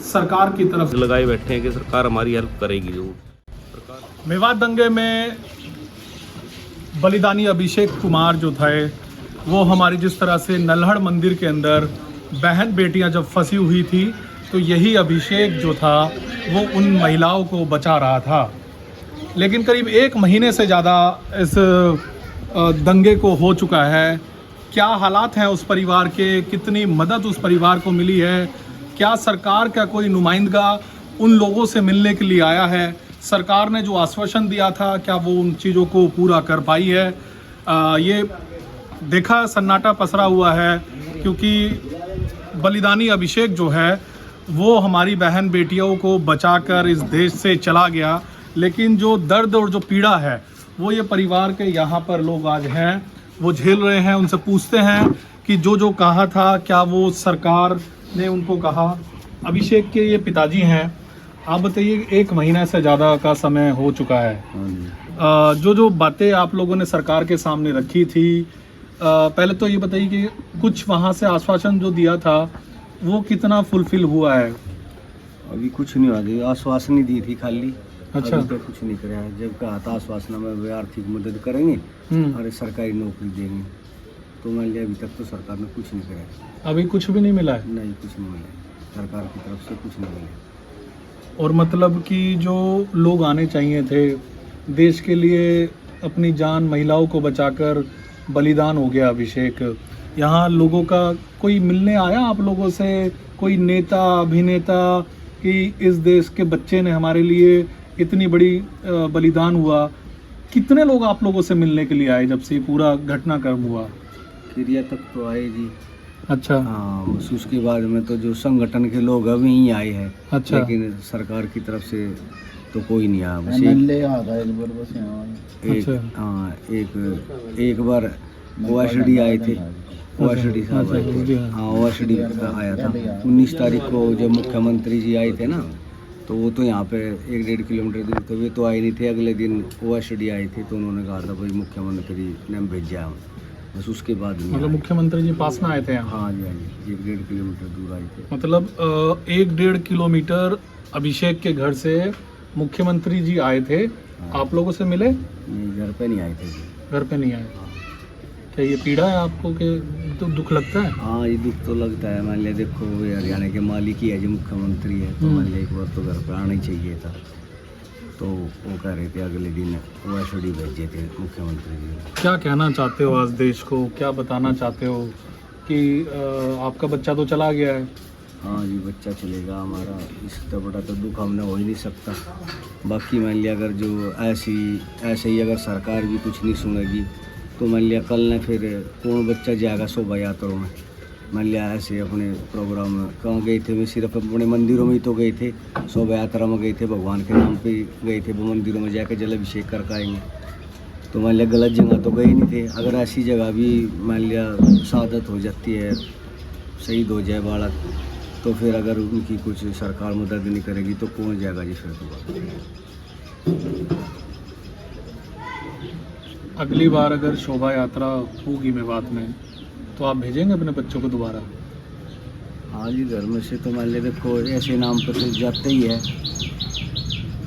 सरकार की तरफ लगाए बैठे हैं कि सरकार हमारी हेल्प करेगी जरूर। मेवात दंगे में बलिदानी अभिषेक कुमार जो थे वो हमारी जिस तरह से नल्हड़ मंदिर के अंदर बहन बेटियां जब फंसी हुई थी तो यही अभिषेक जो था वो उन महिलाओं को बचा रहा था। लेकिन करीब 1 महीने से ज़्यादा इस दंगे को हो चुका है। क्या हालात हैं उस परिवार के, कितनी मदद उस परिवार को मिली है, क्या सरकार का कोई नुमाइंदा उन लोगों से मिलने के लिए आया है, सरकार ने जो आश्वासन दिया था क्या वो उन चीज़ों को पूरा कर पाई है? ये देखा सन्नाटा पसरा हुआ है क्योंकि बलिदानी अभिषेक जो है वो हमारी बहन बेटियों को बचाकर इस देश से चला गया, लेकिन जो दर्द और जो पीड़ा है वो ये परिवार के यहाँ पर लोग आज हैं वो झेल रहे हैं। उनसे पूछते हैं कि जो जो कहा था क्या वो सरकार ने उनको कहा। अभिषेक के ये पिताजी हैं, आप बताइए 1 महीने से ज़्यादा का समय हो चुका है। जो जो बातें आप लोगों ने सरकार के सामने रखी थी, पहले तो ये बताइए कि कुछ वहाँ से आश्वासन जो दिया था वो कितना फुलफिल हुआ है? अभी कुछ नहीं हुआ, आश्वासन ही दी थी खाली। अच्छा, अभी तक कुछ नहीं कराया। जब कहा था आश्वासन में वे आर्थिक मदद करेंगे और सरकारी नौकरी देंगे, तो मान लिया अभी तक तो सरकार ने कुछ नहीं कराया। अभी कुछ भी नहीं मिला है? नहीं, कुछ नहीं मिला, सरकार की तरफ से कुछ नहीं मिला। और मतलब कि जो लोग आने चाहिए थे देश के लिए, अपनी जान महिलाओं को बचाकर बलिदान हो गया अभिषेक। यहाँ लोगों का कोई मिलने आया आप लोगों से, कोई नेता अभिनेता कि इस देश के बच्चे ने हमारे लिए इतनी बड़ी बलिदान हुआ? कितने लोग आप लोगों से मिलने के लिए आए जब से पूरा घटनाक्रम हुआ? क्रिया तक तो आए जी। अच्छा, हाँ, उसके बाद में तो जो संगठन के लोग अभी ही आए हैं। अच्छा, लेकिन सरकार की तरफ से तो कोई नहीं आया। बस एक बार ओएसडी आए थे, ओएसडी साहब आए थे। हाँ, ओएसडी आया था 19 तारीख को जब मुख्यमंत्री जी आए थे ना, तो वो तो यहाँ पे 1-1.5 किलोमीटर दूर थे, वे तो आए नहीं थे। अगले दिन ओएसडी आए थे तो उन्होंने कहा था भाई मुख्यमंत्री ने भेजा, बस उसके बाद नहीं। मतलब मुख्यमंत्री जी पास में आए थे यहाँ? हाँ जी, हाँ जी, 1-1.5 किलोमीटर दूर आए थे। मतलब 1-1.5 किलोमीटर अभिषेक के घर से मुख्यमंत्री जी आए थे। आप लोगों से मिले? नहीं, घर पे नहीं आए थे जी। घर पे नहीं आए? क्या ये पीड़ा है आपको कि तो दुख लगता है? हाँ, ये दुख तो लगता है। मान लिया देखो ये हरियाणा के मालिक ही है जो मुख्यमंत्री है, तो मान लिया एक बार तो घर पे आना ही चाहिए था। तो वो कह रहे थे अगले दिन ओएसडी भेजे थे मुख्यमंत्री जी। क्या कहना चाहते हो आज देश को, क्या बताना चाहते हो कि आपका बच्चा तो चला गया है? हाँ जी, बच्चा चलेगा हमारा, इससे बड़ा तो दुख हमने हो ही नहीं सकता। बाकी मान लिया अगर जो ऐसे ही अगर सरकार भी कुछ नहीं सुनेगी तो मान लिया कल ने फिर कौन बच्चा जाएगा शोभा यात्राओं में? मान लिया ऐसे अपने प्रोग्राम कहाँ गए थे, वे सिर्फ अपने मंदिरों में ही तो गए थे, शोभा यात्रा में गए थे, भगवान के नाम पे गए थे, वो मंदिरों में जाकर जल अभिषेक करके आएंगे। तो मान लिया गलत जगह तो गए नहीं थे। अगर ऐसी जगह भी मान लिया शहादत हो जाती है, शहीद हो जाए बालक, तो फिर अगर उनकी कुछ सरकार मदद नहीं करेगी तो कौन जाएगा जी फिर दोबारा? अगली बार अगर शोभा यात्रा होगी मेवात में तो आप भेजेंगे अपने बच्चों को दोबारा? हाँ जी, घर में से तो मान लिया देखो ऐसे नाम पर तो जाते ही है,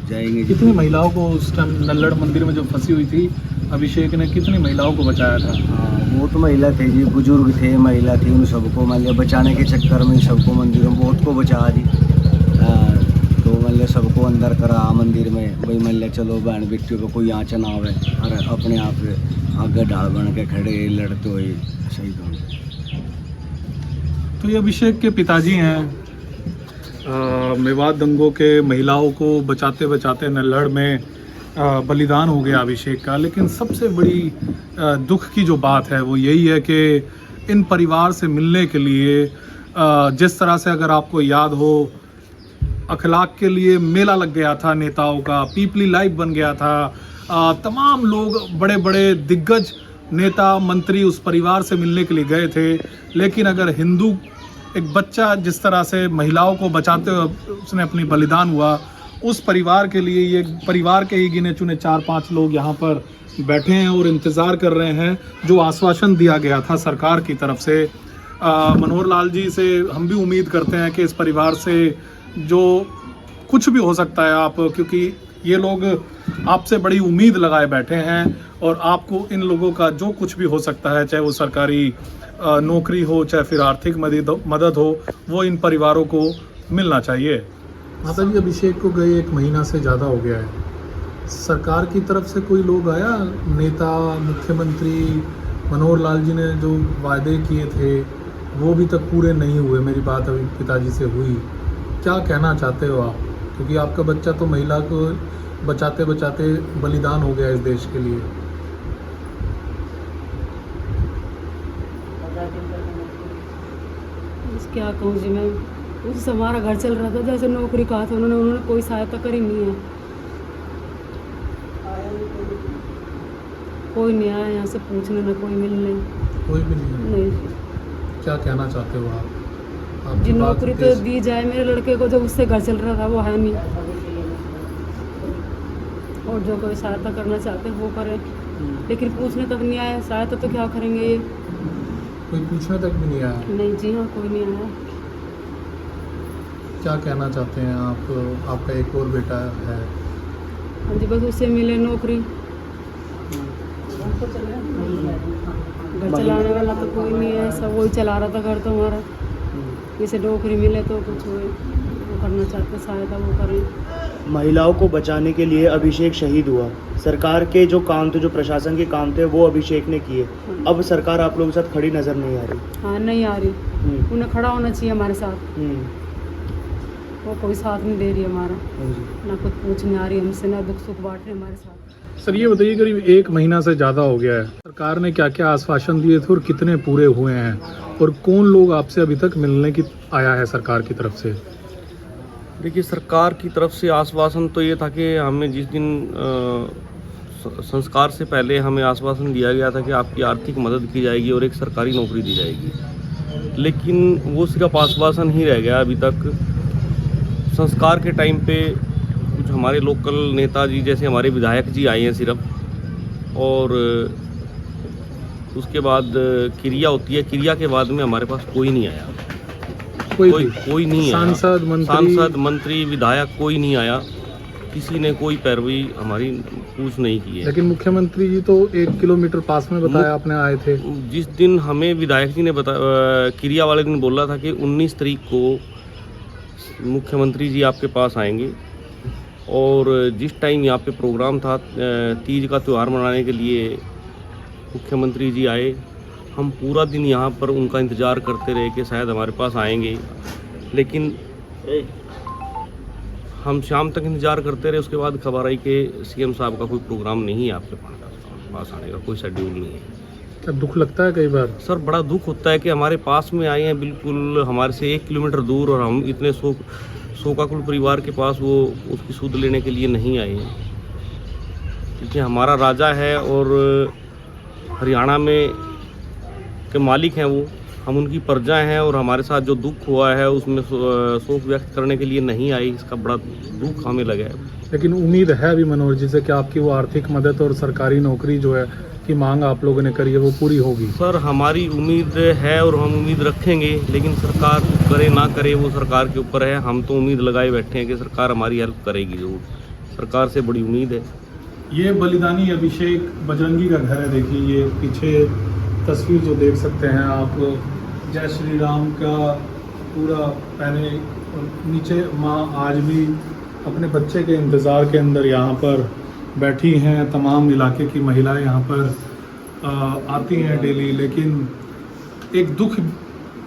जाएंगे। कितनी महिलाओं को उस टाइम नल्लड़ मंदिर में जो फंसी हुई थी अभिषेक ने कितनी महिलाओं को बचाया था? हाँ, वो तो महिला थे जी, बुजुर्ग थे, महिला थी, उन सबको मान लिया बचाने के चक्कर में सबको मंदिरों में बहुत को बचा दी। तो मान लिया सबको अंदर करा मंदिर में, भाई मान लिया चलो बहन बेटियों को कोई आँच ना आवे, और अपने आप आगे ढाल बन के खड़े लड़ते हुए सही करो। तो ये अभिषेक के पिताजी हैं। मेवात दंगों के महिलाओं को बचाते बचाते नल्हड़ में बलिदान हो गया अभिषेक का। लेकिन सबसे बड़ी दुख की जो बात है वो यही है कि इन परिवार से मिलने के लिए जिस तरह से अगर आपको याद हो अखलाक के लिए मेला लग गया था नेताओं का, पीपली लाइव बन गया था, तमाम लोग बड़े बड़े दिग्गज नेता मंत्री उस परिवार से मिलने के लिए गए थे। लेकिन अगर हिंदू एक बच्चा जिस तरह से महिलाओं को बचाते हुए उसने अपनी बलिदान हुआ, उस परिवार के लिए ये परिवार के ही गिने चुने 4-5 लोग यहाँ पर बैठे हैं और इंतज़ार कर रहे हैं जो आश्वासन दिया गया था सरकार की तरफ से। मनोहर लाल जी से हम भी उम्मीद करते हैं कि इस परिवार से जो कुछ भी हो सकता है आप, क्योंकि ये लोग आपसे बड़ी उम्मीद लगाए बैठे हैं और आपको इन लोगों का जो कुछ भी हो सकता है, चाहे वो सरकारी नौकरी हो, चाहे फिर आर्थिक मदद हो, वो इन परिवारों को मिलना चाहिए। माता जी, अभिषेक को गए 1 महीना से ज़्यादा हो गया है। सरकार की तरफ से कोई लोग आया, नेता, मुख्यमंत्री मनोहर लाल जी ने जो वायदे किए थे वो भी तक पूरे नहीं हुए। मेरी बात अभी पिताजी से हुई। क्या कहना चाहते हो आप, क्योंकि आपका बच्चा तो महिला को बचाते बचाते बलिदान हो गया इस देश के लिए। क्या कहूँ जी मैं, उससे हमारा घर चल रहा था, जैसे नौकरी कहा था उन्होंने कोई सहायता करी नहीं है। कोई नहीं आया यहाँ से पूछने, ना कोई मिलने, कोई भी नहीं। क्या कहना चाहते हो आप जी नौकरी तो दी जाए मेरे लड़के को, जो उससे घर चल रहा था वो है नहीं, और जो कोई सहायता करना चाहते हैं वो करें, लेकिन पूछने तक नहीं आया। सहायता तो क्या करेंगे ये, कोई पूछने तक भी नहीं आया। नहीं जी हाँ, कोई नहीं आया। क्या कहना चाहते हैं आप, आपका एक और बेटा है? हाँ जी, बस उससे मिले नौकरी, घर चलाने वाला तो कोई नहीं है, सब वही चला रहा था घर तो हमारा। जैसे नौकरी मिले तो कुछ वो करना चाहते, सहायता वो करें। महिलाओं को बचाने के लिए अभिषेक शहीद हुआ। सरकार के जो काम थे, जो प्रशासन के काम थे, वो अभिषेक ने किए। अब सरकार आप लोगों के साथ खड़ी नजर नहीं आ रही। हाँ, नहीं आ रही। उन्हें खड़ा होना चाहिए हमारे साथ। वो कोई साथ नहीं दे रही हमारा, ना कुछ पूछने आ रही हमसे, ना दुख सुख बांट रही हमारे साथ। सर ये बताइए, करीब 1 महीना से ज़्यादा हो गया है, सरकार ने क्या क्या आश्वासन दिए थे और कितने पूरे हुए हैं, और कौन लोग आपसे अभी तक मिलने की आया है सरकार की तरफ से? देखिए, सरकार की तरफ से आश्वासन तो ये था कि हमें जिस दिन संस्कार से पहले हमें आश्वासन दिया गया था कि आपकी आर्थिक मदद की जाएगी और एक सरकारी नौकरी दी जाएगी, लेकिन वो सिर्फ आश्वासन ही रह गया अभी तक। संस्कार के टाइम पे कुछ हमारे लोकल नेताजी, जैसे हमारे विधायक जी आए हैं सिर्फ, और उसके बाद क्रिया होती है, क्रिया के बाद में हमारे पास कोई नहीं आया। कोई नहीं आया। सांसद, मंत्री, विधायक कोई नहीं आया। किसी ने कोई पैरवी हमारी पूछ नहीं की है। लेकिन मुख्यमंत्री जी तो 1 किलोमीटर पास में बताया आपने आए थे। जिस दिन हमें विधायक जी ने क्रिया वाले दिन बोला था कि 19 तारीख को मुख्यमंत्री जी आपके पास आएंगे, और जिस टाइम यहाँ पे प्रोग्राम था तीज का त्यौहार मनाने के लिए मुख्यमंत्री जी आए। हम पूरा दिन यहाँ पर उनका इंतज़ार करते रहे कि शायद हमारे पास आएंगे, लेकिन हम शाम तक इंतज़ार करते रहे। उसके बाद खबर आई कि सीएम साहब का कोई प्रोग्राम नहीं है आपके पास आने का, कोई शेड्यूल नहीं है। क्या दुख लगता है कई बार? सर, बड़ा दुख होता है कि हमारे पास में आए हैं, बिल्कुल हमारे से 1 किलोमीटर दूर, और हम इतने शोकाकुल परिवार के पास वो उसकी सुध लेने के लिए नहीं आए हैं। क्योंकि हमारा राजा है और हरियाणा में के मालिक हैं वो, हम उनकी प्रजा हैं, और हमारे साथ जो दुख हुआ है उसमें शोक व्यक्त करने के लिए नहीं आई। इसका बड़ा दुख हमें लगा है। लेकिन उम्मीद है अभी मनोहर जी से कि आपकी वो आर्थिक मदद और सरकारी नौकरी जो है की मांग आप लोगों ने करी है वो पूरी होगी? सर, हमारी उम्मीद है और हम उम्मीद रखेंगे, लेकिन सरकार करे ना करे वो सरकार के ऊपर है। हम तो उम्मीद लगाए बैठे हैं कि सरकार हमारी हेल्प करेगी जरूर। सरकार से बड़ी उम्मीद है। ये बलिदानी अभिषेक बजरंगी का घर है। देखिए ये पीछे तस्वीर जो देख सकते हैं आप, जय श्री राम का पूरा पहने, और नीचे माँ आज भी अपने बच्चे के इंतज़ार के अंदर यहाँ पर बैठी हैं। तमाम इलाके की महिलाएं यहाँ पर आती हैं डेली, लेकिन एक दुख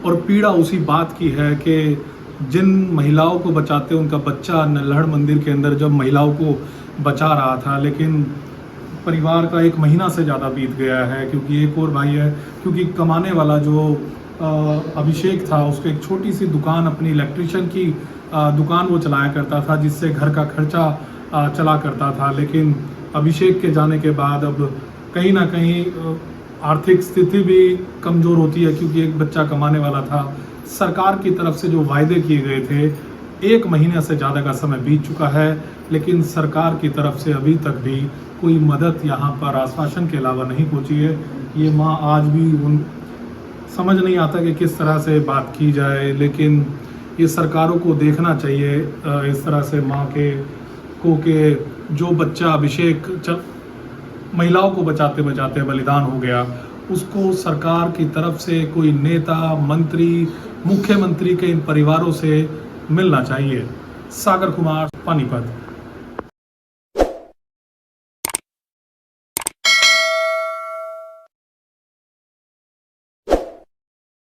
और पीड़ा उसी बात की है कि जिन महिलाओं को बचाते उनका बच्चा नल्हड़ मंदिर के अंदर जब महिलाओं को बचा रहा था, लेकिन परिवार का 1 महीना से ज़्यादा बीत गया है। क्योंकि एक और भाई है, क्योंकि कमाने वाला जो अभिषेक था उसको एक छोटी सी दुकान, अपनी इलेक्ट्रिशियन की दुकान वो चलाया करता था, जिससे घर का खर्चा चला करता था। लेकिन अभिषेक के जाने के बाद अब कहीं ना कहीं आर्थिक स्थिति भी कमज़ोर होती है, क्योंकि एक बच्चा कमाने वाला था। सरकार की तरफ से जो वायदे किए गए थे, 1 महीने से ज़्यादा का समय बीत चुका है, लेकिन सरकार की तरफ से अभी तक भी कोई मदद यहाँ पर आश्वासन के अलावा नहीं पहुँची है। ये माँ आज भी समझ नहीं आता कि किस तरह से बात की जाए, लेकिन ये सरकारों को देखना चाहिए इस तरह से माँ के को के जो बच्चा अभिषेक महिलाओं को बचाते बचाते बलिदान हो गया, उसको सरकार की तरफ से कोई नेता, मंत्री, मुख्यमंत्री के इन परिवारों से मिलना चाहिए। सागर कुमार, पानीपत।